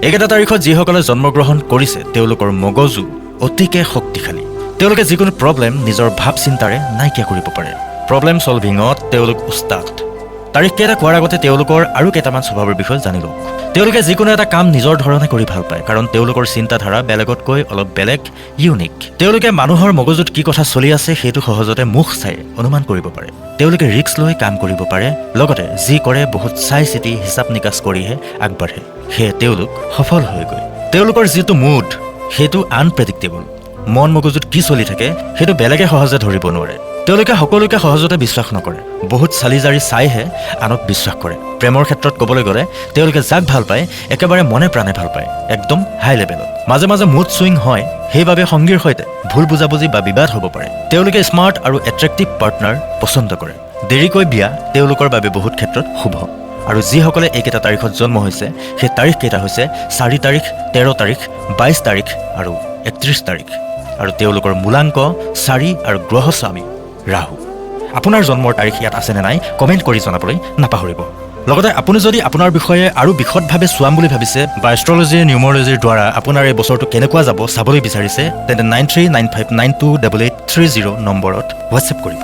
এইকেইটা তাৰিখত যিসকলে জন্মগ্ৰহণ কৰিছে তেওঁলোকৰ মগজু অতিকে শক্তিশালী। তেওঁলোকে যিকোনো প্ৰব্লেম নিজৰ ভাৱ চিন্তাৰে নাইকিয়া কৰিব পাৰে। প্ৰব্লেম ছলভিঙত তেওঁলোক উস্তাদ। তাৰিখকেইটা কোৱাৰ আগতে তেওঁলোকৰ আৰু কেইটামান স্বভাৱৰ বিষয়ে জানি লওক। তেওঁলোকে যিকোনো এটা কাম নিজৰ ধৰণে কৰি ভাল পায়, কাৰণ তেওঁলোকৰ চিন্তাধাৰা বেলেগতকৈ অলপ বেলেগ, ইউনিক। তেওঁলোকে মানুহৰ মগজুত কি কথা চলি আছে সেইটো সহজতে মুখ চাই অনুমান কৰিব পাৰে। তেওঁলোকে ৰিস্ক লৈ কাম কৰিব পাৰে, লগতে যি কৰে বহুত চাই চিতি হিচাপ নিকাচ কৰিহে আগবাঢ়ে। সেয়ে তেওঁলোক সফল হয়গৈ। তেওঁলোকৰ যিটো মুড সেইটো আনপ্ৰেডিক্টেবল। মন মগজুত কি চলি থাকে সেইটো বেলেগে সহজে ধৰিব নোৱাৰে। তেওঁলোকে সকলোকে সহজতে বিশ্বাস নকৰে, বহুত চালি জাৰি চাইহে আনক বিশ্বাস কৰে। প্ৰেমৰ ক্ষেত্ৰত ক'বলৈ গ'লে তেওঁলোকে যাক ভাল পায় একেবাৰে মনে প্ৰাণে ভাল পায়, একদম হাই লেভেলত। মাজে মাজে মুড চুইং হয়, সেইবাবে সংগীৰ সৈতে ভুল বুজাবুজি বা বিবাদ হ'ব পাৰে। তেওঁলোকে স্মাৰ্ট আৰু এট্ৰেক্টিভ পাৰ্টনাৰ পচন্দ কৰে। দেৰিকৈ বিয়া তেওঁলোকৰ বাবে বহুত ক্ষেত্ৰত শুভ। আৰু যিসকলে এইকেইটা তাৰিখত জন্ম হৈছে সেই তাৰিখকেইটা হৈছে 4 তাৰিখ, 13 তাৰিখ, 22 তাৰিখ আৰু 31 তাৰিখ। আৰু তেওঁলোকৰ মূলাংক 4 আৰু গ্ৰহস্বামী ৰাহু। আপোনাৰ জন্মৰ তাৰিখ ইয়াত আছেনে নাই কমেণ্ট কৰি জনাবলৈ নাপাহৰিব। লগতে আপুনি যদি আপোনাৰ বিষয়ে আৰু বিশদভাৱে চোৱাম বুলি ভাবিছে বা এষ্ট্ৰলজি নিউমৰলজিৰ দ্বাৰা আপোনাৰ এই বছৰটো কেনেকুৱা যাব চাবলৈ বিচাৰিছে, তেন্তে 9395928830 নম্বৰত হোৱাটছএপ কৰিব।